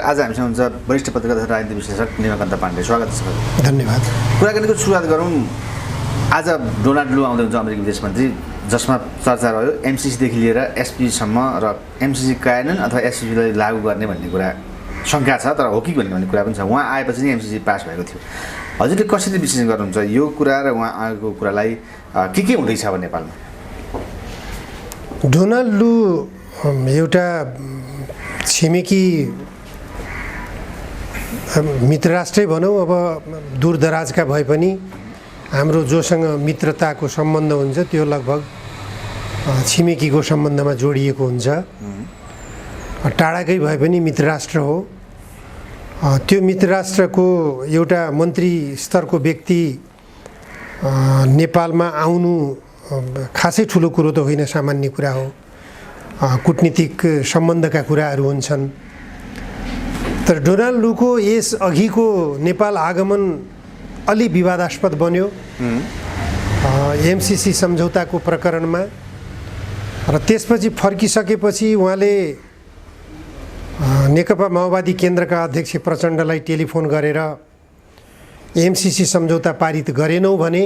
आज हामीसँग हुन्छ वरिष्ठ पत्रकार तथा राजनीति विश्लेषक निमाकान्त पाण्डे। स्वागत छ। धन्यवाद। कुराकानीको सुरुवात गरौँ। आज डोनाल्ड लु आउँदै हुन्छ अमेरिकी विदेश मन्त्री, जसमा चर्चा रह्यो एमसिसीदेखि लिएर एसपीसम्म र एमसिसी कार्यान्वयन अथवा एसपीलाई लागू गर्ने भन्ने कुरा शङ्का छ, तर हो कि भन्ने कुरा पनि छ। उहाँ आएपछि नै एमसिसी पास भएको थियो। हजुरले कसरी विश्लेषण गर्नुहुन्छ यो कुरा र उहाँ आएको कुरालाई के हुँदैछ अब नेपालमा? डोनाल्ड लु एउटा छिमेकी मित्र राष्ट्रै भनौँ, अब दूरदराजका भए पनि हाम्रो जोसँग मित्रताको सम्बन्ध हुन्छ त्यो लगभग छिमेकीको सम्बन्धमा जोडिएको हुन्छ। टाढाकै भए पनि मित्र राष्ट्र हो। त्यो मित्र राष्ट्रको एउटा मन्त्री स्तरको व्यक्ति नेपालमा आउनु खासै ठुलो कुरो त होइन, सामान्य कुरा हो। कूटनीतिक सम्बन्धका कुराहरू हुन्छन्। तर डोनाल्ड लुको यस अघिको नेपाल आगमन अलि विवादास्पद बन्यो एमसिसी सम्झौताको प्रकरणमा, र त्यसपछि फर्किसकेपछि उहाँले नेकपा माओवादी केन्द्रका अध्यक्ष प्रचण्डलाई टेलिफोन गरेर एमसिसी सम्झौता पारित गरेनौ भने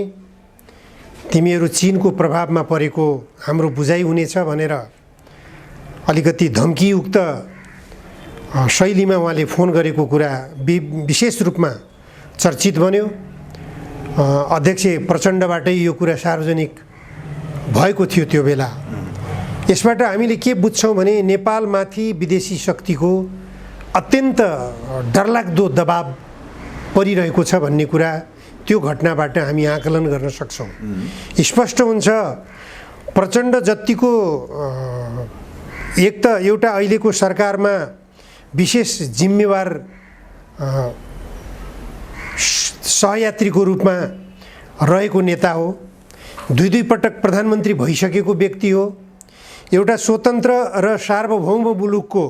तिमीहरू चीनको प्रभावमा परेको हाम्रो बुझाइ हुनेछ भनेर अलिकति धम्कीयुक्त शैलीमा उहाँले फोन गरेको कुरा विशेष रूपमा चर्चित बन्यो। अध्यक्ष प्रचण्डबाटै यो कुरा सार्वजनिक भएको थियो त्यो बेला। यसबाट हामीले के बुझ्छौँ भने नेपालमाथि विदेशी शक्तिको अत्यन्त डरलाग्दो दबाब परिरहेको छ भन्ने कुरा त्यो घटनाबाट हामी आकलन गर्न सक्छौँ। स्पष्ट हुन्छ प्रचण्ड जतिको एक त एउटा अहिलेको सरकारमा विशेष जिम्मेवार सहयात्रीको रूपमा रहेको नेता हो, दुई पटक प्रधानमन्त्री भइसकेको व्यक्ति हो, एउटा स्वतन्त्र र सार्वभौम मुलुकको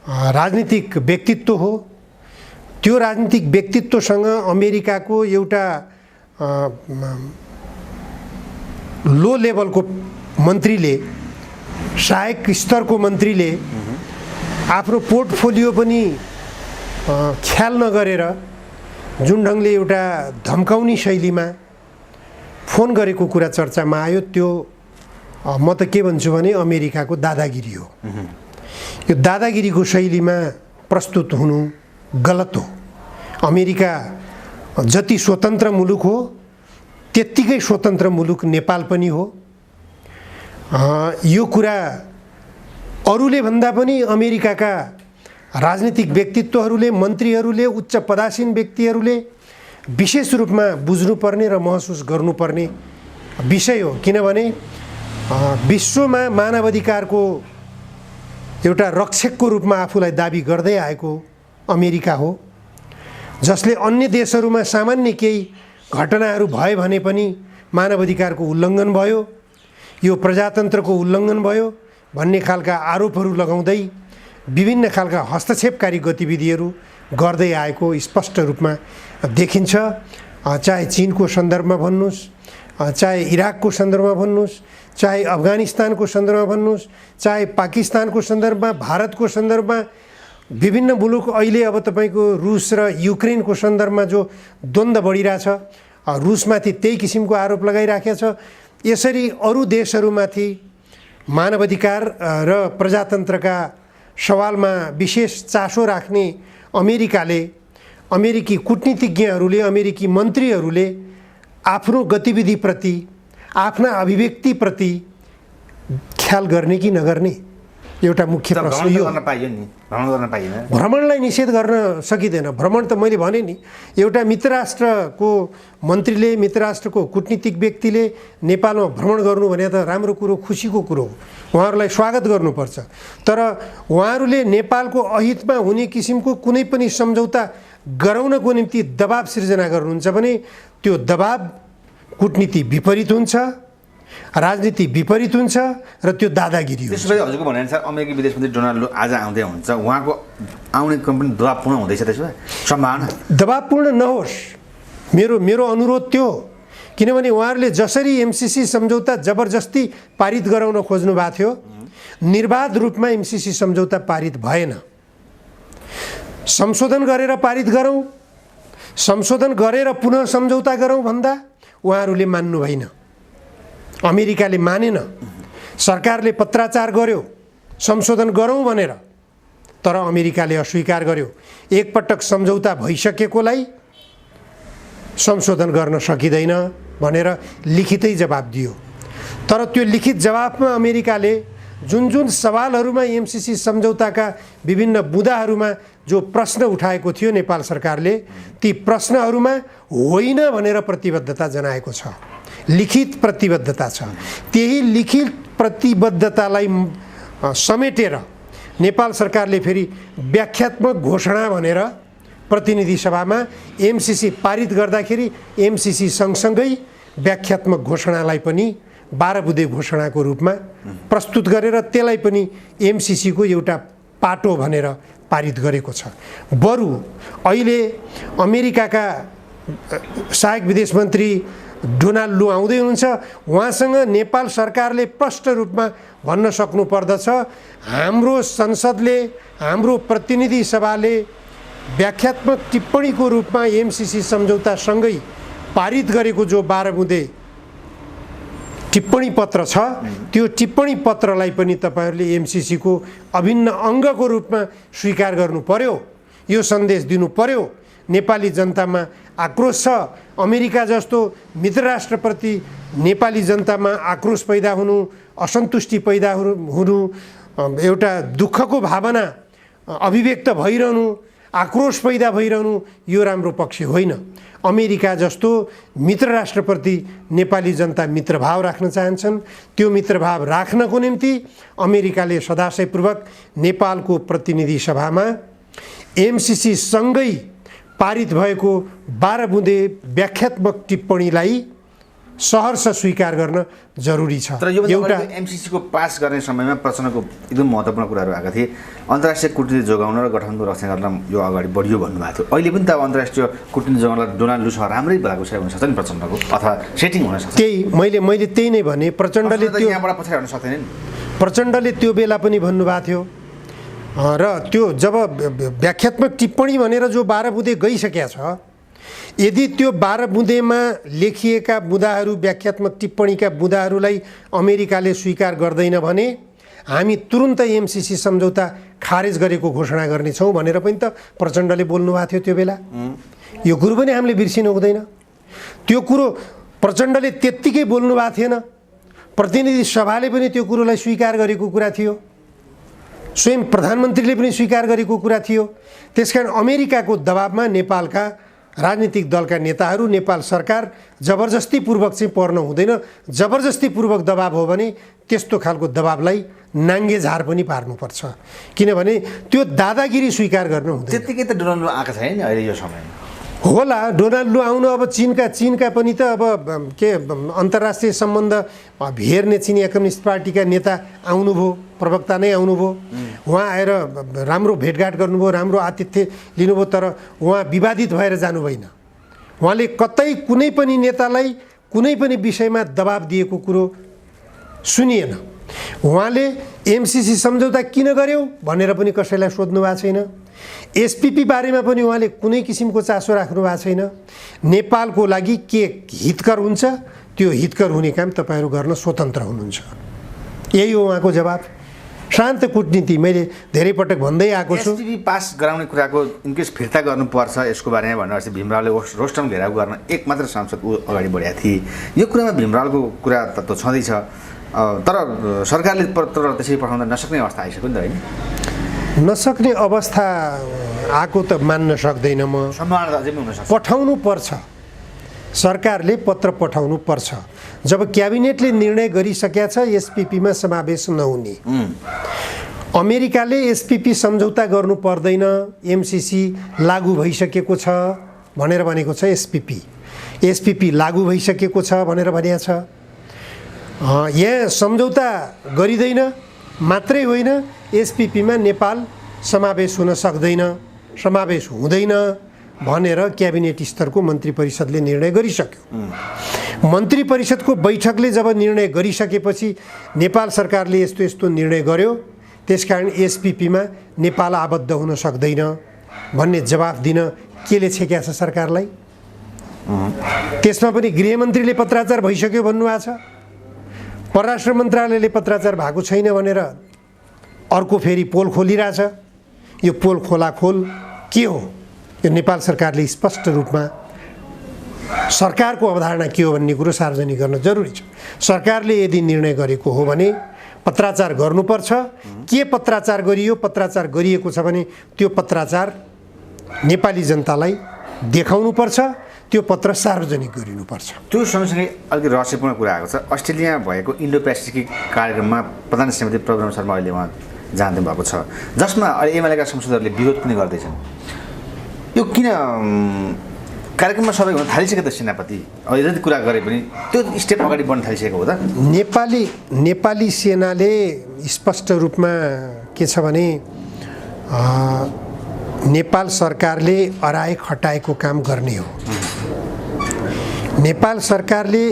राजनीतिक व्यक्तित्व हो। त्यो राजनीतिक व्यक्तित्वसँग अमेरिकाको एउटा लो लेभलको मन्त्रीले, सहायक स्तरको मन्त्रीले आफ्नो पोर्टफोलियो पनि ख्याल नगरेर जुन ढङ्गले एउटा धम्काउने शैलीमा फोन गरेको कुरा चर्चामा आयो, त्यो म त के भन्छु भने अमेरिकाको दादागिरी हो। यो दादागिरीको शैलीमा प्रस्तुत हुनु गलत हो। अमेरिका जति स्वतन्त्र मुलुक हो त्यत्तिकै स्वतन्त्र मुलुक नेपाल पनि हो। यो कुरा अरूले भन्दा पनि अमेरिकाका राजनीतिक व्यक्तित्वहरूले, मन्त्रीहरूले, उच्च पदासीन व्यक्तिहरूले विशेष रूपमा बुझ्नुपर्ने र महसुस गर्नुपर्ने विषय हो। किनभने विश्वमा मानवाधिकारको एउटा रक्षकको रूपमा आफूलाई दाबी गर्दै आएको अमेरिका हो, जसले अन्य देशहरूमा सामान्य केही घटनाहरू भए भने पनि मानवाधिकारको उल्लङ्घन भयो, यो प्रजातन्त्रको उल्लङ्घन भयो भन्ने खालका आरोपहरू लगाउँदै विभिन्न खालका हस्तक्षेपकारी गतिविधिहरू गर्दै आएको स्पष्ट रूपमा देखिन्छ। चाहे चीनको सन्दर्भमा भन्नुहोस्, चाहे इराकको सन्दर्भमा भन्नुहोस्, चाहे अफगानिस्तानको सन्दर्भमा भन्नुहोस्, चाहे पाकिस्तानको सन्दर्भमा, भारतको सन्दर्भमा, विभिन्न मुलुक अहिले अब तपाईँको रुस र युक्रेनको सन्दर्भमा जो द्वन्द्व बढिरहेछ, रुसमाथि त्यही किसिमको आरोप लगाइराखेको छ। यसरी अरू देशहरूमाथि मानवाधिकार र प्रजातन्त्रका सवालमा विशेष चासो राख्ने अमेरिकाले, अमेरिकी कूटनीतिज्ञहरूले, अमेरिकी मन्त्रीहरूले आफ्नो गतिविधिप्रति, आफ्ना अभिव्यक्तिप्रति ख्याल गर्ने कि नगर्ने एउटा मुख्य प्रश्न यो। भ्रमणलाई निषेध गर्न सकिँदैन। भ्रमण त मैले भने नि, एउटा मित्र राष्ट्रको मन्त्रीले, मित्र राष्ट्रको कूटनीतिक व्यक्तिले नेपालमा भ्रमण गर्नु भने त राम्रो कुरो, खुसीको कुरो हो। उहाँहरूलाई स्वागत गर्नुपर्छ। तर उहाँहरूले नेपालको अहितमा हुने किसिमको कुनै पनि सम्झौता गराउनको निम्ति दबाब सिर्जना गर्नुहुन्छ भने त्यो दबाब कूटनीति विपरीत हुन्छ, राजनीति विपरीत हुन्छ र त्यो दादागिरी हो। त्यसो भए हजुरको भनाइअनुसार अमेरिकी विदेश मन्त्री डोनाल्ड लु आज आउँदै हुन्छ, उहाँको आउने कम्पनी दबाबपूर्ण हुँदैछ, त्यसो भए सम्भावना? दबाबपूर्ण नहोस्, मेरो अनुरोध त्यो हो। किनभने उहाँहरूले जसरी एमसिसी सम्झौता जबरजस्ती पारित गराउन खोज्नु भएको थियो, निर्बाध रूपमा एमसिसी सम्झौता पारित भएन। संशोधन गरेर पारित गरौँ, संशोधन गरेर पुनः सम्झौता गरौँ भन्दा उहाँहरूले मान्नु भएन। अमेरिकाले मानेन। सरकारले पत्राचार गर्यो संशोधन गरौँ भनेर, तर अमेरिकाले अस्वीकार गर्यो। एकपटक सम्झौता भइसकेकोलाई संशोधन गर्न सकिँदैन भनेर लिखितै जवाब दियो। तर त्यो लिखित जवाफमा अमेरिकाले जुन जुन सवालहरूमा एमसीसी सम्झौताका विभिन्न बुँदाहरूमा जो प्रश्न उठाएको थियो नेपाल सरकारले, ती प्रश्नहरूमा होइन भनेर प्रतिबद्धता जनाएको छ। लिखित प्रतिबद्धता छ। त्यही लिखित प्रतिबद्धतालाई समेटेर नेपाल सरकारले फेरि व्याख्यात्मक घोषणा भनेर प्रतिनिधि सभामा एमसीसी पारित गर्दाखेरि एमसीसी सँगसँगै व्याख्यात्मक घोषणालाई पनि 12 बुँदे घोषणाको रूपमा प्रस्तुत गरेर त्यसलाई पनि एमसीसीको एउटा पाटो भनेर पारित गरेको छ। बरु अहिले अमेरिकाका सहायक विदेश मन्त्री डोनाल्ड लु आउँदै हुनुहुन्छ। उहाँसँग नेपाल सरकारले प्रष्ट रूपमा भन्न सक्नु पर्दछ, हाम्रो संसदले, हाम्रो प्रतिनिधि सभाले व्याख्यात्मक टिप्पणीको रूपमा एमसीसी सम्झौतासँगै पारित गरेको जो 12 बुँदे टिप्पणी पत्र छ, त्यो टिप्पणी पत्रलाई पनि तपाईहरूले एमसीसीको अभिन्न अङ्गको रूपमा स्वीकार गर्नु पर्यो। यो सन्देश दिनु पर्यो। नेपाली जनतामा आक्रोश छ। अमेरिका जस्तो मित्र राष्ट्रप्रति नेपाली जनतामा आक्रोश पैदा हुनु, असन्तुष्टि पैदा हुनु, एउटा दुःखको भावना अभिव्यक्त भइरहनु, आक्रोश पैदा भइरहनु, यो राम्रो पक्ष होइन। अमेरिका जस्तो मित्र राष्ट्रप्रति नेपाली जनता मित्रभाव राख्न चाहन्छन्। त्यो मित्रभाव राख्नको निम्ति अमेरिकाले सदाशयपूर्वक नेपालको प्रतिनिधि सभामा एमसीसी सँगै पारित भएको 12 बुँदे व्याख्यात्मक टिप्पणीलाई सहर्ष स्वीकार गर्न जरुरी छ। तर यो एउटा एमसीसीको पास गर्ने समयमा प्रचण्डको एकदम महत्त्वपूर्ण कुराहरू आएका थिए। अन्तर्राष्ट्रिय कूटनीति जोगाउन र गठबन्धनको रक्षा गर्न यो अगाडि बढियो भन्नुभएको थियो। अहिले पनि त अन्तर्राष्ट्रिय कूटनीति जोगाउनलाई डोनाल्ड लुसँग राम्रै भएको छ हुनसक्छ नि प्रचण्डको, अथवा सेटिङ हुनसक्छ। त्यही मैले त्यही नै भने। प्रचण्डले त्यो यहाँबाट पछाडि हट्न सक्दैन नि। प्रचण्डले त्यो बेला पनि भन्नुभएको थियो र त्यो जब व्याख्यात्मक टिप्पणी भनेर जो 12 बुँदे गइसकेका छ, यदि त्यो 12 बुँदेमा लेखिएका बुँदाहरू, व्याख्यात्मक टिप्पणीका बुँदाहरूलाई अमेरिकाले स्वीकार गर्दैन भने हामी तुरुन्तै एमसीसी सम्झौता खारेज गरेको घोषणा गर्नेछौँ भनेर पनि त प्रचण्डले बोल्नुभएको थियो त्यो बेला। यो कुरो पनि हामीले बिर्सिनु हुँदैन। त्यो कुरो प्रचण्डले त्यत्तिकै बोल्नु भएको थिएन। प्रतिनिधि सभाले पनि त्यो कुरोलाई स्वीकार गरेको कुरा थियो। स्वयं प्रधानमन्त्रीले पनि स्वीकार गरेको कुरा थियो। त्यसकारण अमेरिकाको दबाबमा नेपालका राजनीतिक दलका नेताहरू, नेपाल सरकार जबरजस्तीपूर्वक चाहिँ पर्न हुँदैन। जबरजस्तीपूर्वक दबाब हो भने त्यस्तो खालको दबाबलाई नाङ्गे झार पनि पार्नुपर्छ, किनभने त्यो दादागिरी स्वीकार गर्न हुँदैन। त्यत्तिकै त डोनाल्ड आएको छैन नि अहिले यो समयमा। होला, डोनाल्ड आउनु अब चीनका पनि त अब के अन्तर्राष्ट्रिय सम्बन्ध हेर्ने चिनिया कम्युनिस्ट पार्टीका नेता आउनुभयो, प्रवक्ता नै आउनुभयो। उहाँ आएर राम्रो भेटघाट गर्नुभयो, राम्रो आतिथ्य लिनुभयो, तर उहाँ विवादित भएर जानु भएन। उहाँले कतै कुनै पनि नेतालाई कुनै पनि विषयमा दबाब दिएको कुरो सुनिएन। उहाँले एमसीसी सम्झौता किन गर्यो भनेर पनि कसैलाई सोध्नु भएको छैन। एसपीपी बारेमा पनि उहाँले कुनै किसिमको चासो राख्नु भएको छैन। नेपालको लागि के हितकर हुन्छ त्यो हितकर हुने काम तपाईँहरू गर्न स्वतन्त्र हुनुहुन्छ। यही हो उहाँको जवाब। शान्त कूटनीति मैले धेरै पटक भन्दै आएको छु। एसपीपी पास गराउने कुराको इनकेस फिर्ता गर्नुपर्छ यसको बारेमा भनेर चाहिँ भीमरावले रोस्टम घेराउ गर्न एक मात्र सांसद अगाडि बढेका थिए। यो कुरामा भीमरावको कुरा त छँदैछ, तर सरकारले पत्र त्यसै पठाउन नसक्ने अवस्था आइसक्यो नि त, होइन? नसक्ने अवस्था आएको त मान्न सक्दैन म। सम्भावना अझै पनि हुनसक्छ। पठाउनु पर्छ, सरकारले पत्र पठाउनु पर्छ। जब क्याबिनेटले निर्णय गरिसकेका छ एसपीपीमा समावेश नहुने, अमेरिकाले एसपीपी सम्झौता गर्नु पर्दैन, एमसीसी लागू भइसकेको छ भनेर भनेको छ। एसपीपी लागू भइसकेको छ भनेर भनेको छ। यहाँ सम्झौता गरिँदैन मात्रै होइन, एसपीपीमा नेपाल समावेश हुन सक्दैन, समावेश हुँदैन भनेर क्याबिनेट स्तरको मन्त्री परिषदले निर्णय गरिसक्यो। मन्त्री परिषदको बैठकले जब निर्णय गरिसकेपछि नेपाल सरकारले यस्तो निर्णय गर्यो, त्यसकारण एसपीपीमा नेपाल आबद्ध हुन सक्दैन भन्ने जवाफ दिन केले छेक्या छ सरकारलाई? त्यसमा पनि गृहमन्त्रीले पत्राचार भइसक्यो भन्नुभएको छ, परराष्ट्र मन्त्रालयले पत्राचार भएको छैन भनेर अर्को फेरि पोल खोलिरहेछ। यो पोल खोलाखोल के हो? यो नेपाल सरकारले स्पष्ट रूपमा सरकारको अवधारणा के हो भन्ने कुरो सार्वजनिक गर्न जरुरी छ। सरकारले यदि निर्णय गरेको हो भने पत्राचार गर्नुपर्छ। के पत्राचार गरियो, पत्राचार गरिएको छ भने त्यो पत्राचार नेपाली जनतालाई देखाउनुपर्छ, त्यो पत्र सार्वजनिक गरिनुपर्छ। त्यो सँगसँगै अलिकति रहस्यपूर्ण कुरा आएको छ। अस्ट्रेलिया भएको इन्डो पेसिफिक कार्यक्रममा प्रधान श्रीमती प्रज्ञा शर्मा अहिले उहाँ जाँदै भएको छ, जसमा अहिले एमालेका सांसदहरूले विरोध पनि गर्दैछन्। यो किन कार्यक्रममा सबै हुन थालिसके त सेनापति? अब यदि कुरा गरे पनि त्यो स्टेप अगाडि बढ्न थालिसकेको हो त? नेपाली सेनाले स्पष्ट रूपमा के छ भने नेपाल सरकारले अराए खटाएको काम गर्ने हो। नेपाल सरकारले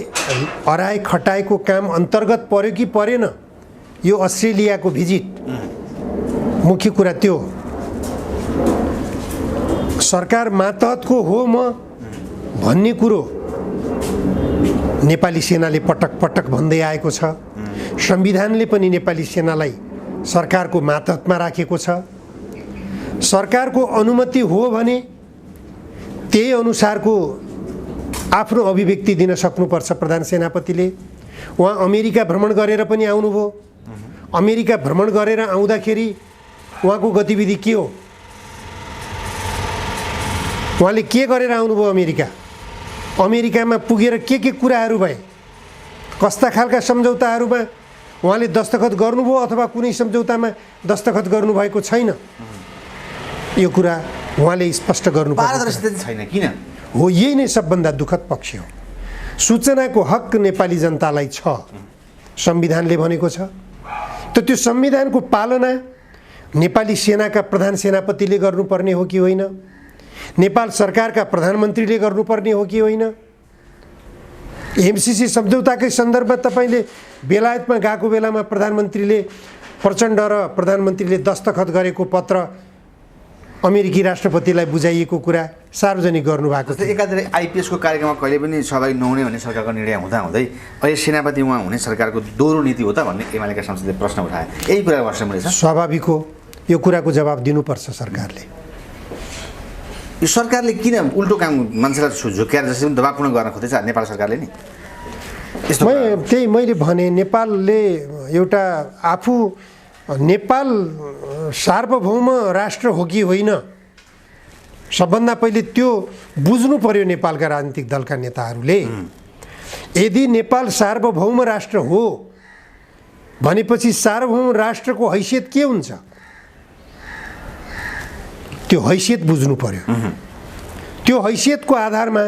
अराए खटाएको काम अन्तर्गत पर्यो कि परेन, यो अस्ट्रेलियाको भिजिट मुख्य कुरा त्यो। सरकार मातहतको हो म भन्ने कुरो नेपाली सेनाले पटक पटक भन्दै आएको छ। संविधानले पनि नेपाली सेनालाई सरकारको मातहतमा राखेको छ। सरकारको अनुमति हो भने त्यही अनुसारको आफ्नो अभिव्यक्ति दिन सक्नुपर्छ प्रधान सेनापतिले। उहाँ अमेरिका भ्रमण गरेर पनि आउनुभयो। अमेरिका भ्रमण गरेर आउँदाखेरि उहाँको गतिविधि के हो? उहाँले के गरेर आउनुभयो अमेरिका? अमेरिकामा पुगेर के कुराहरू भए? कस्ता खालका सम्झौताहरूमा उहाँले दस्तखत गर्नुभयो अथवा कुनै सम्झौतामा दस्तखत गर्नुभएको छैन? यो कुरा उहाँले स्पष्ट गर्नुपर्छ। पारदर्शिता छैन किन हो? यही नै सबभन्दा दुःखद पक्ष हो। सूचनाको हक नेपाली जनतालाई छ, संविधानले भनेको छ। त त्यो संविधानको पालना नेपाली सेनाका प्रधान सेनापतिले गर्नुपर्ने हो कि होइन? नेपाल सरकारका प्रधानमन्त्रीले गर्नुपर्ने हो कि होइन? एमसीसी सम्झौताकै सन्दर्भमा तपाईँले बेलायतमा गएको बेलामा प्रधानमन्त्रीले प्रचण्ड र प्रधानमन्त्रीले दस्तखत गरेको पत्र अमेरिकी राष्ट्रपतिलाई बुझाइएको कुरा सार्वजनिक गर्नुभएको छ। एकातिर आइपिएसको कार्यक्रममा कहिले पनि सहभागी नहुने भन्ने सरकारको निर्णय हुँदाहुँदै अहिले सेनापति उहाँ हुने सरकारको दोहोरो नीति हो त भन्ने एमालेका सांसदले प्रश्न उठाए। यही कुरा वर्षमुले छ। स्वाभाविक हो, यो कुराको जवाब दिनुपर्छ सरकारले। यो सरकारले किन उल्टो काम मान्छेलाई झुक्याएर जसरी पनि दबाब पूर्ण गर्न खोज्दैछ नेपाल सरकारले नि? त्यही मैले भने नेपालले एउटा आफू नेपाल सार्वभौम राष्ट्र हो कि होइन, सबभन्दा पहिले त्यो बुझ्नु पर्यो नेपालका राजनीतिक दलका नेताहरूले। यदि नेपाल सार्वभौम राष्ट्र हो भनेपछि सार्वभौम राष्ट्रको हैसियत के हुन्छ? त्यो हैसियत बुझ्नु पर्यो। त्यो हैसियतको आधारमा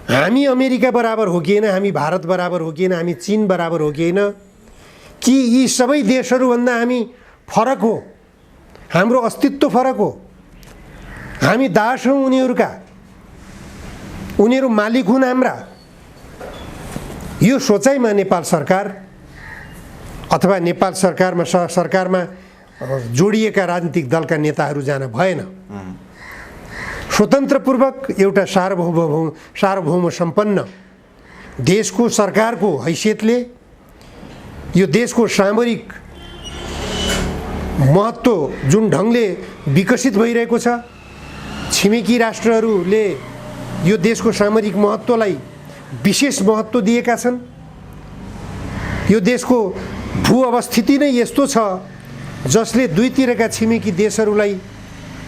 हामी अमेरिका बराबर हो कि होइन, हामी भारत बराबर हो कि होइन, हामी चीन बराबर हो कि होइन, कि यी सबै देशहरूभन्दा हामी फरक हो, हाम्रो अस्तित्व फरक हो, हामी दास हौँ उनीहरूका, उनीहरू मालिक हुन् हाम्रा। यो सोचाइमा नेपाल सरकार अथवा नेपाल सरकारमा जोडिएका राजनीतिक दलका नेताहरू जान भएन। स्वतन्त्रपूर्वक एउटा सार्वभौम सम्पन्न देशको सरकारको हैसियतले यो देशको सामरिक महत्त्व जुन ढङ्गले विकसित भइरहेको छ, छिमेकी राष्ट्रहरूले यो देशको सामरिक महत्त्वलाई विशेष महत्त्व दिएका छन्। यो देशको भू अवस्थिति नै यस्तो छ जसले दुईतिरका छिमेकी देशहरूलाई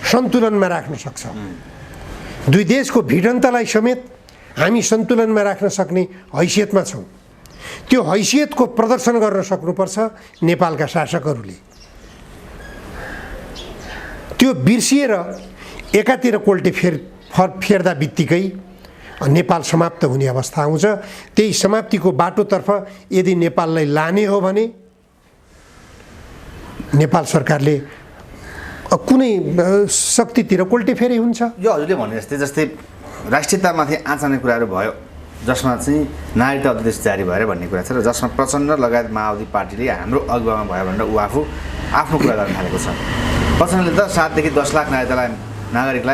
सन्तुलनमा राख्न सक्छ। दुई देशको भिडन्तलाई समेत हामी सन्तुलनमा राख्न सक्ने हैसियतमा छौँ। त्यो हैसियतको प्रदर्शन गर्न सक्नुपर्छ नेपालका शासकहरूले। त्यो बिर्सिएर एकातिर कोल्टे फेर्दा बित्तिकै नेपाल समाप्त हुने अवस्था आउँछ। त्यही समाप्तिको बाटोतर्फ यदि नेपाललाई लाने हो भने नेपाल सरकारले कुनै शक्तितिर कोल्टे फेरि हुन्छ। यो हजुरले भने जस्तै राष्ट्रियतामाथि आँच आउने कुराहरू भयो, जसमा चाहिँ नागरिकता अध्यादेश जारी भएर भन्ने कुरा छ र जसमा प्रचण्ड लगायत माओवादी पार्टीले हाम्रो अगुवामा भयो भनेर ऊ आफ्नो कुरा गर्न थालेको छ। प्रचण्डले त 7 देखि 10 लाख नागरिकतालाई नागरिकता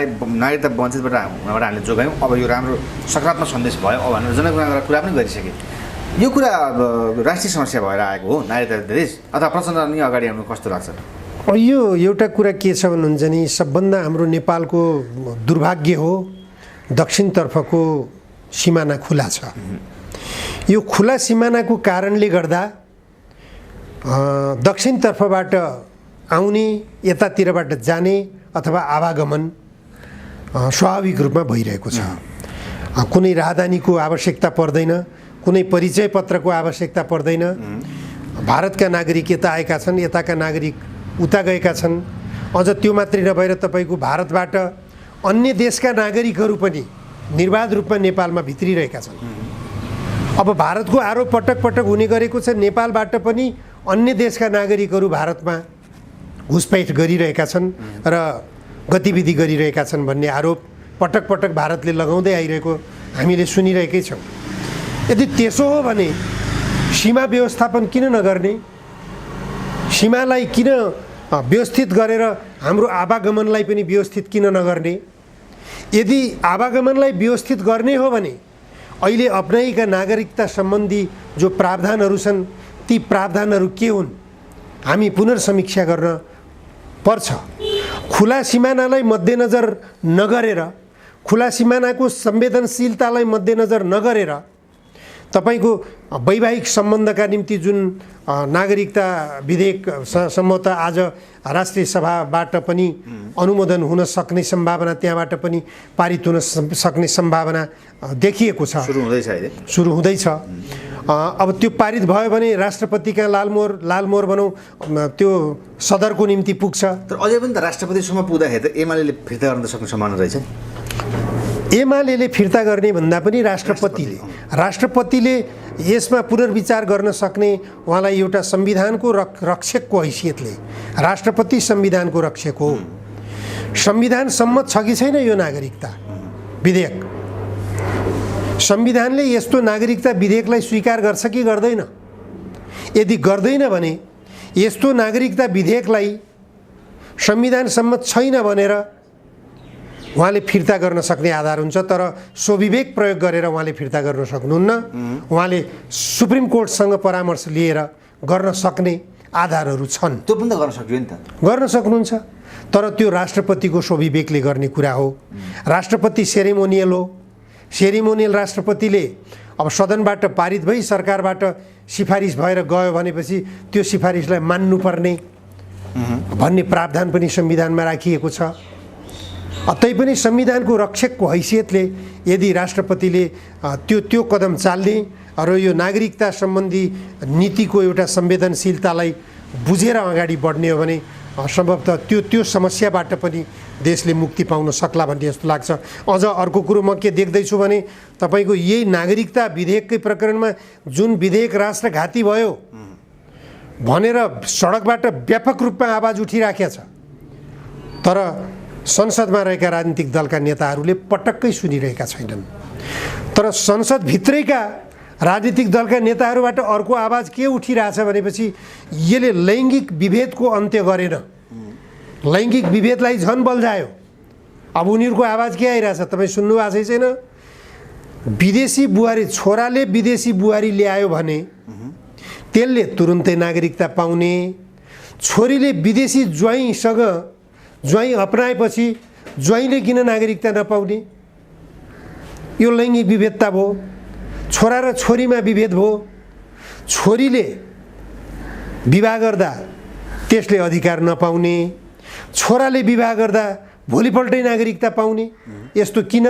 वञ्चितबाट हुनबाट हामीले जोगायौँ, अब यो राम्रो सकारात्मक सन्देश भयो अब भनेर जनगणना कुरा पनि गरिसके। यो कुरा राष्ट्रिय समस्या भएर आएको हो नागरिकता अध्यादेश, अथवा प्रचण्ड अगाडि आउनु कस्तो लाग्छ? यो एउटा कुरा के छ भन्नुहुन्छ नि, सबभन्दा हाम्रो नेपालको दुर्भाग्य हो दक्षिणतर्फको सिमाना खुला छ। यो खुला सिमानाको कारणले गर्दा दक्षिणतर्फबाट आउने, यतातिरबाट जाने अथवा आवागमन स्वाभाविक रूपमा भइरहेको छ। कुनै राहदानीको आवश्यकता पर्दैन, कुनै परिचय पत्रको आवश्यकता पर्दैन। भारतका नागरिक यता आएका छन्, यताका नागरिक उता गएका छन्। अझ त्यो मात्रै नभएर तपाईँको भारतबाट अन्य देशका नागरिकहरू पनि निर्बाध रूपमा नेपालमा भित्रिरहेका छन्। अब भारतको आरोप पटक पटक हुने गरेको छ, नेपालबाट पनि अन्य देशका नागरिकहरू भारतमा घुसपैठ गरिरहेका छन् र गतिविधि गरिरहेका छन् भन्ने आरोप पटक पटक भारतले लगाउँदै आइरहेको हामीले सुनिरहेकै छौँ। यदि त्यसो हो भने सीमा व्यवस्थापन किन नगर्ने? सीमालाई किन व्यवस्थित गरेर हाम्रो आवागमनलाई पनि व्यवस्थित किन नगर्ने? यदि आवागमनलाई व्यवस्थित गर्ने हो भने अहिले अपनाइएका नागरिकता सम्बन्धी जो प्रावधानहरू छन् ती प्रावधानहरू के हुन् हामी पुनर्समीक्षा गर्न पर्छ। खुला सिमानालाई मध्यनजर नगरेर, खुला सिमानाको संवेदनशीलतालाई मध्यनजर नगरेर तपाईको वैवाहिक सम्बन्धका निम्ति जुन नागरिकता विधेयक सम्भवतः आज राष्ट्रिय सभाबाट पनि अनुमोदन हुन सक्ने सम्भावना, त्यहाँबाट पनि पारित हुन सक्ने सम्भावना देखिएको छ, सुरु हुँदैछ। अब त्यो पारित भयो भने राष्ट्रपतिका लालमोहर भनौँ त्यो सदरको निम्ति पुग्छ। तर अझै पनि त राष्ट्रपतिसम्म पुग्दाखेरि त एमाले फिर्ता गर्न सक्ने सम्भावना रहेछ। एमाले फिर्ता गर्ने भन्दा पनि राष्ट्रपतिले यसमा पुनर्विचार गर्न सक्ने, उहाँलाई एउटा संविधानको रक्षकको हैसियतले, राष्ट्रपति संविधानको रक्षक हो। संविधान सम्मत छ कि छैन यो नागरिकता विधेयक? संविधानले यस्तो नागरिकता विधेयकलाई स्वीकार गर्छ कि गर्दैन? यदि गर्दैन भने यस्तो नागरिकता विधेयकलाई संविधान सम्मत छैन भनेर उहाँले फिर्ता गर्न सक्ने आधार हुन्छ। तर स्वविवेक प्रयोग गरेर उहाँले फिर्ता गर्न सक्नुहुन्न। उहाँले सुप्रिम कोर्टसँग परामर्श लिएर गर्न सक्ने आधारहरू छन्। त्यो पनि त गर्न सक्यो नि त, गर्न सक्नुहुन्छ। तर त्यो राष्ट्रपतिको स्वविवेकले गर्ने कुरा हो। राष्ट्रपति सेरेमोनियल हो। सेरेमोनियल राष्ट्रपतिले अब सदनबाट पारित भई सरकारबाट सिफारिस भएर गयो भनेपछि त्यो सिफारिसलाई मान्नुपर्ने भन्ने प्रावधान पनि संविधानमा राखिएको छ। तैपनि संविधानको रक्षकको हैसियतले यदि राष्ट्रपतिले त्यो कदम चाल्ने र यो नागरिकता सम्बन्धी नीतिको एउटा संवेदनशीलतालाई बुझेर अगाडि बढ्ने हो भने सम्भवतः त्यो समस्याबाट पनि देशले मुक्ति पाउन सक्ला भन्ने जस्तो लाग्छ। अझ अर्को कुरो म के देख्दैछु भने तपाईँको यही नागरिकता विधेयककै प्रकरणमा जुन विधेयक राष्ट्रघाती भयो भनेर सडकबाट व्यापक रूपमा आवाज उठिराखेको छ, तर संसदमा रहेका राजनीतिक दलका नेताहरूले पटक्कै सुनिरहेका छैनन्। तर संसदभित्रैका राजनीतिक दलका नेताहरूबाट अर्को आवाज के उठिरहेछ भनेपछि यसले लैङ्गिक विभेदको अन्त्य गरेन, लैङ्गिक विभेदलाई झन बल्झायो। अब उनीहरूको आवाज के आइरहेछ तपाईँ सुन्नु भएको छैन? विदेशी बुहारी, छोराले विदेशी बुहारी ल्यायो भने त्यसले तुरुन्तै नागरिकता पाउने, छोरीले विदेशी ज्वाइँ अपनाएपछि ज्वाइँले किन नागरिकता नपाउने? यो लैङ्गिक विभेदता भयो। छोरा र छोरीमा विभेद भयो। छोरीले विवाह गर्दा त्यसले अधिकार नपाउने, छोराले विवाह गर्दा भोलिपल्टै नागरिकता पाउने, यस्तो किन?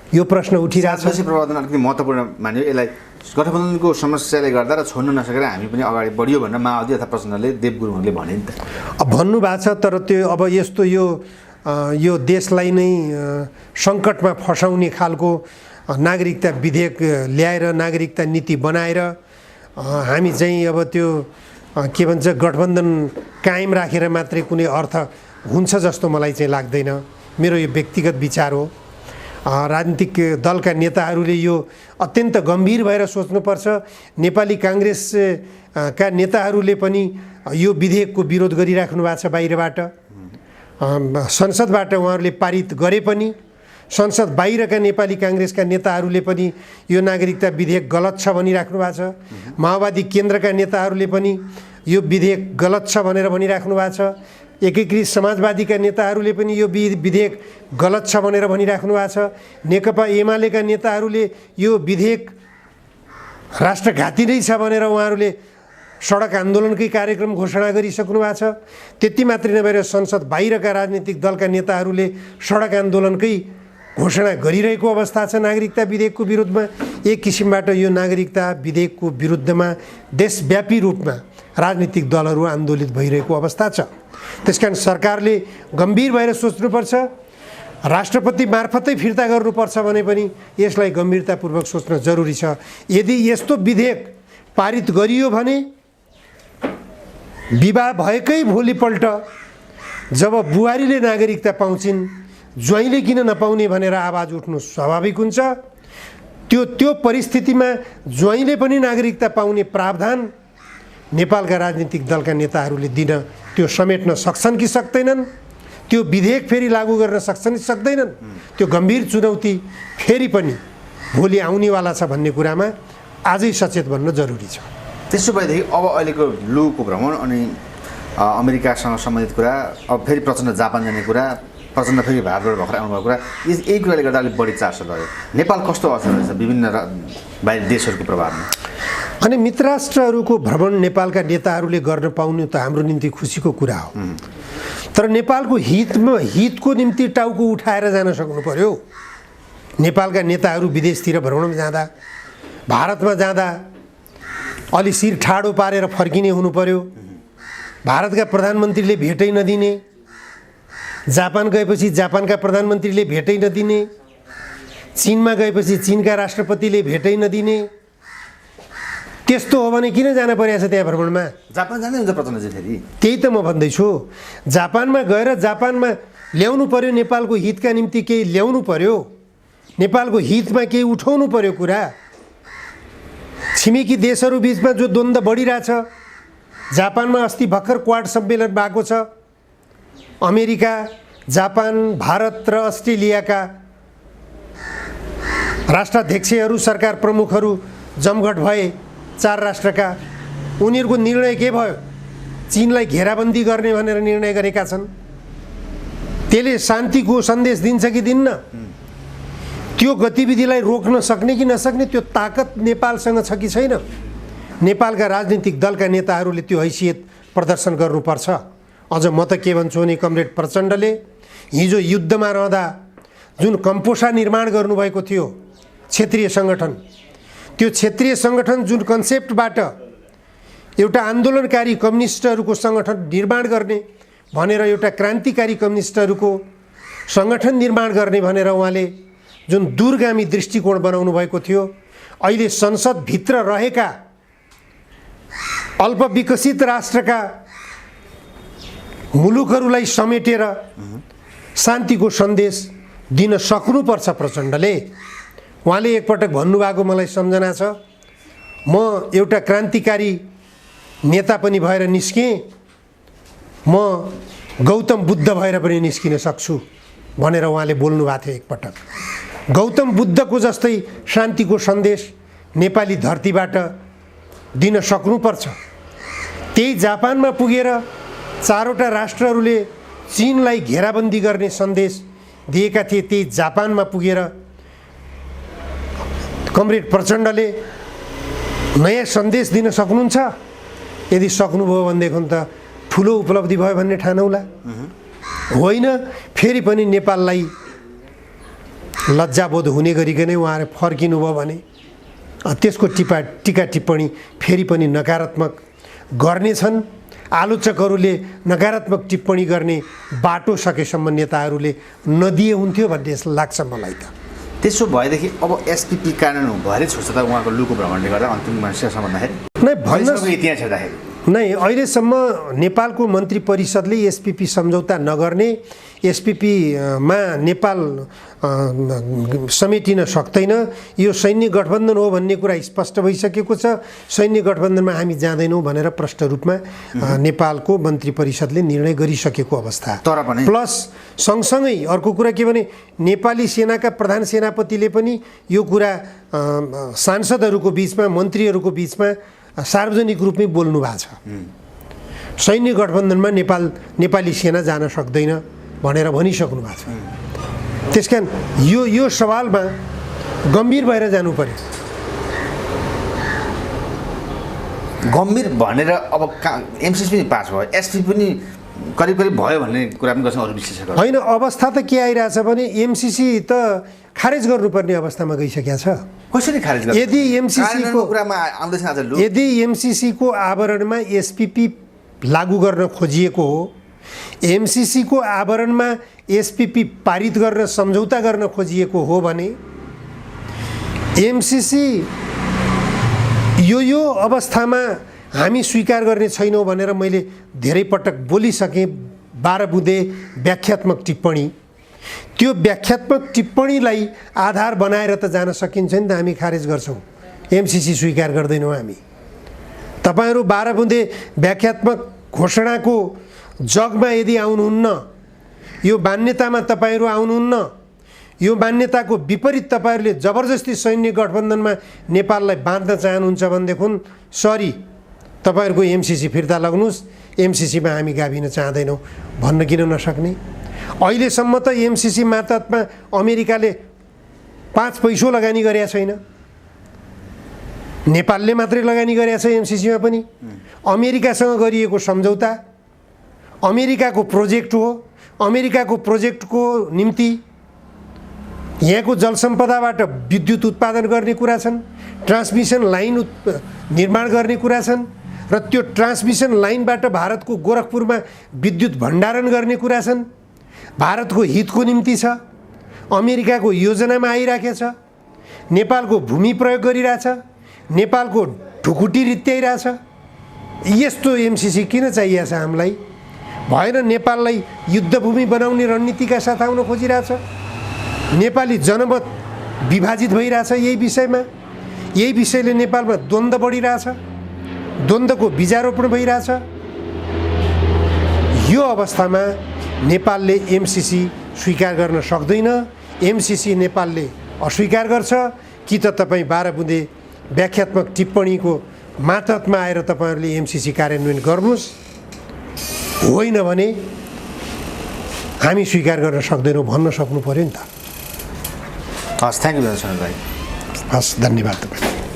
यो प्रश्न उठिरहेछ। प्रवर्तन अलिकति महत्त्वपूर्ण मान्यो। यसलाई गठबन्धनको समस्याले गर्दा र छोड्न नसकेर हामी पनि अगाडि बढियो भनेर माओवादी अथवा प्रचण्डले, देव गुरुङले भने नि त। अब भन्नुभएको छ, तर त्यो अब यस्तो यो देशलाई नै सङ्कटमा फसाउने खालको नागरिकता विधेयक ल्याएर, नागरिकता नीति बनाएर हामी चाहिँ अब त्यो के भन्छ गठबन्धन कायम राखेर मात्रै कुनै अर्थ हुन्छ जस्तो मलाई चाहिँ लाग्दैन। मेरो यो व्यक्तिगत विचार हो। राजनीतिक दलका नेताहरूले यो अत्यन्त गम्भीर भएर सोच्नुपर्छ। नेपाली काङ्ग्रेसका नेताहरूले पनि यो विधेयकको विरोध गरिराख्नु भएको छ बाहिरबाट। संसदबाट उहाँहरूले पारित गरे पनि संसद बाहिरका नेपाली काङ्ग्रेसका नेताहरूले पनि यो नागरिकता विधेयक गलत छ भनिराख्नु भएको छ। माओवादी केन्द्रका नेताहरूले पनि यो विधेयक गलत छ भनेर भनिराख्नु भएको छ। एकीकृत समाजवादीका नेताहरूले पनि यो विधेयक गलत छ भनेर भनिराख्नु भएको छ। नेकपा एमालेका नेताहरूले यो विधेयक राष्ट्रघाती नै छ भनेर उहाँहरूले सडक आन्दोलनकै कार्यक्रम घोषणा गरिसक्नु भएको छ। त्यति मात्रै नभएर संसद बाहिरका राजनीतिक दलका नेताहरूले सडक आन्दोलनकै घोषणा गरिरहेको अवस्था छ नागरिकता विधेयकको विरुद्धमा। एक किसिमबाट यो नागरिकता विधेयकको विरुद्धमा देशव्यापी रूपमा राजनीतिक दलहरू आन्दोलित भइरहेको अवस्था छ। त्यसकारण सरकारले गम्भीर भएर सोच्नुपर्छ। राष्ट्रपति मार्फतै फिर्ता गर्नुपर्छ भने पनि यसलाई गम्भीरतापूर्वक सोच्न जरुरी छ। यदि यस्तो विधेयक पारित गरियो भने विवाह भएकै भोलिपल्ट जब बुहारीले नागरिकता पाउँछिन् ज्वाइँले किन नपाउने भनेर आवाज उठ्नु स्वाभाविक हुन्छ। त्यो परिस्थितिमा ज्वाइँले पनि नागरिकता पाउने प्रावधान नेपालका राजनीतिक दलका नेताहरूले दिन त्यो समेट्न सक्छन् कि सक्दैनन्, त्यो विधेयक फेरि लागू गर्न सक्छन् कि सक्दैनन्, त्यो गम्भीर चुनौती फेरि पनि भोलि आउनेवाला छ भन्ने कुरामा आजै सचेत बन्न जरुरी छ। त्यसो भएदेखि अब अहिलेको लुको भ्रमण अनि अमेरिकासँग सम्बन्धित कुरा, अब फेरि प्रचण्ड जापान जाने कुरा, प्रचण्ड फेरि भारतबाट भर्खर आउनुभएको कुरा, यही कुराले गर्दा अलिक बढी चासो लाग्यो। नेपाल कस्तो असर रहेछ विभिन्न बाहिर देशहरूको प्रभावमा? अनि मित्र राष्ट्रहरूको भ्रमण नेपालका नेताहरूले गर्न पाउनु त हाम्रो निम्ति खुसीको कुरा हो। तर नेपालको हितको निम्ति टाउको उठाएर जान सक्नु पर्यो। नेपालका नेताहरू विदेशतिर भ्रमणमा जाँदा, भारतमा जाँदा अलि शिर ठाडो पारेर फर्किने हुनु पर्यो। भारतका प्रधानमन्त्रीले भेटै नदिने, जापान गएपछि जापानका प्रधानमन्त्रीले भेटै नदिने, चीनमा गएपछि चीनका राष्ट्रपतिले भेटै नदिने, त्यस्तो हो भने किन जान परिरहेछ त्यहाँ भ्रमणमा? जापान जाँदै हुन्छ प्रचण्डजी फेरि? त्यही त म भन्दैछु। जापानमा गएर जापानमा ल्याउनु पर्यो, नेपालको हितका निम्ति केही ल्याउनु पर्यो, नेपालको हितमा केही उठाउनु पर्यो कुरा। छिमेकी देशहरू बिचमा जो द्वन्द्व बढिरहेछ, जापानमा अस्ति भर्खर क्वाड सम्मेलन भएको छ, अमेरिका, जापान, भारत र अस्ट्रेलियाका राष्ट्राध्यक्षहरू, सरकार प्रमुखहरू जमघट भए, 4 राष्ट्रका। उनीहरूको निर्णय के भयो? चीनलाई घेराबन्दी गर्ने भनेर निर्णय गरेका छन्। त्यसले शान्तिको सन्देश दिन्छ कि दिन्न? त्यो गतिविधिलाई रोक्न सक्ने कि नसक्ने त्यो ताकत नेपालसँग छ कि छैन? नेपालका राजनीतिक दलका नेताहरूले त्यो हैसियत प्रदर्शन गर्नुपर्छ। अझ म त के भन्छु भने कमरेड प्रचण्डले हिजो युद्धमा रहँदा जुन कम्पोसा निर्माण गर्नुभएको थियो क्षेत्रीय सङ्गठन, त्यो क्षेत्रीय सङ्गठन जुन कन्सेप्टबाट एउटा आन्दोलनकारी कम्युनिस्टहरूको सङ्गठन निर्माण गर्ने भनेर, एउटा क्रान्तिकारी कम्युनिस्टहरूको सङ्गठन निर्माण गर्ने भनेर उहाँले जुन दूरगामी दृष्टिकोण बनाउनु भएको थियो, अहिले संसदभित्र रहेका अल्पविकसित राष्ट्रका मुलुकहरूलाई समेटेर शान्तिको सन्देश दिन सक्नुपर्छ प्रचण्डले। उहाँले एकपटक भन्नुभएको मलाई सम्झना छ, म एउटा क्रान्तिकारी नेता पनि भएर निस्केँ, म गौतम बुद्ध भएर पनि निस्किन सक्छु भनेर उहाँले बोल्नुभएको थियो एकपटक। गौतम बुद्धको जस्तै शान्तिको सन्देश नेपाली धरतीबाट दिन सक्नुपर्छ। त्यही जापानमा पुगेर 4वटा राष्ट्रहरूले चीनलाई घेराबन्दी गर्ने सन्देश दिएका थिए। त्यही जापानमा पुगेर कमरेड प्रचण्डले नयाँ सन्देश दिन सक्नुहुन्छ? यदि सक्नुभयो भनेदेखि त ठुलो उपलब्धि भयो भन्ने ठानौला। होइन, फेरि पनि नेपाललाई लज्जाबोध हुने गरिकनै उहाँहरू फर्किनुभयो भने त्यसको टीका टिप्पणी फेरि पनि नकारात्मक गर्नेछन्। आलोचकहरूले नकारात्मक टिप्पणी गर्ने बाटो सकेसम्म नेताहरूले नदिए हुन्थ्यो भन्ने लाग्छ मलाई त। त्यसो भएदेखि अब एसपिपी कानुन भएरै छोड्छ त उहाँको लुको भ्रमणले गर्दा अन्तिम मान्छेसम्म भन्दाखेरि नै भन्न इतिहास हेर्दाखेरि नै अहिलेसम्म नेपालको मन्त्री परिषदले एसपिपी सम्झौता नगर्ने, एसपिपीमा नेपाल समेटिन सक्दैन, यो सैन्य गठबन्धन हो भन्ने कुरा स्पष्ट भइसकेको छ। सैन्य गठबन्धनमा हामी जाँदैनौँ भनेर प्रष्ट रूपमा नेपालको मन्त्री परिषदले निर्णय गरिसकेको अवस्था। तर पनि प्लस सँगसँगै अर्को कुरा के भने नेपाली सेनाका प्रधान सेनापतिले पनि यो कुरा सांसदहरूको बिचमा, मन्त्रीहरूको बिचमा सार्वजनिक रूपमै बोल्नु भएको छ। सैन्य गठबन्धनमा नेपाली सेना जान सक्दैन भनेर भनिसक्नु भएको छ। त्यसकारण यो सवालमा गम्भीर भएर जानु पर्यो। गम्भीर भनेर अब एमसिसी पनि पास भयो, एसपी पनि करिब करिब भयो भन्ने कुरा पनि गर्छन् अरू विश्लेषकहरू। होइन, अवस्था त के आइरहेछ भने एमसिसी त खारेज गर्नुपर्ने अवस्थामा गइसकेको छ। कसरी खारेज गर्छ? यदि एमसिसीको कुरामा आउँदैछ आज लु, यदि एमसिसीको आवरणमा एसपिपी लागू गर्न खोजिएको हो, एमसिसीको आवरणमा एसपिपी पारित गर्न सम्झौता गर्न खोजिएको हो भने एमसिसी यो अवस्थामा हामी स्वीकार गर्ने छैनौँ भनेर मैले धेरै पटक बोलिसकेँ। 12 बुँदे व्याख्यात्मक टिप्पणी, त्यो व्याख्यात्मक टिप्पणीलाई आधार बनाएर त जान सकिन्छ नि त। हामी खारेज गर्छौँ, एमसिसी स्वीकार गर्दैनौँ हामी। तपाईँहरू 12 बुँदे व्याख्यात्मक घोषणाको जगमा यदि आउनुहुन्न, यो मान्यतामा तपाईँहरू आउनुहुन्न, यो मान्यताको विपरीत तपाईँहरूले जबरजस्ती सैन्य गठबन्धनमा नेपाललाई बाँध्न चाहनुहुन्छ भनेदेखि सरी, तपाईँहरूको एमसिसी फिर्ता लाग्नुहोस्, एमसिसीमा हामी गाभिन चाहँदैनौँ भन्न किन नसक्ने? अहिलेसम्म त एमसिसी मार्फतमा अमेरिकाले 5 पैसो लगानी गरेका छैन, नेपालले मात्रै लगानी गरेका छ एमसिसीमा पनि। अमेरिकासँग गरिएको सम्झौता अमेरिकाको प्रोजेक्ट हो। अमेरिकाको प्रोजेक्टको निम्ति यहाँको जलसम्पदाबाट विद्युत उत्पादन गर्ने कुरा छन्, ट्रान्समिसन लाइन निर्माण गर्ने कुरा छन्, र त्यो ट्रान्समिसन लाइनबाट भारतको गोरखपुरमा विद्युत भण्डारण गर्ने कुरा छन्। भारतको हितको निम्ति छ। अमेरिकाको योजनामा आइराखेको छ। नेपालको भूमि प्रयोग गरिरहेछ, नेपालको ढुकुटी रित्याइरहेछ। यस्तो एमसिसी किन चाहिएको छ हामीलाई? भएन, नेपाललाई युद्धभूमि बनाउने रणनीतिका साथ आउन खोजिरहेछ। नेपाली जनमत विभाजित भइरहेछ यही विषयमा। यही विषयले नेपालमा द्वन्द्व बढिरहेछ, द्वन्द्वको बीजारोपण भइरहेछ। यो अवस्थामा नेपालले एमसिसी स्वीकार गर्न सक्दैन। एमसिसी नेपालले अस्वीकार गर्छ कि त तपाईँ 12 बुँदे व्याख्यात्मक टिप्पणीको मातहतमा आएर तपाईँहरूले एमसिसी कार्यान्वयन गर्नुहोस्, होइन भने हामी स्वीकार गर्न सक्दैनौँ भन्न सक्नु पर्यो नि त। हस्, थ्याङ्क यू भाइ। हस्, धन्यवाद तपाईँ।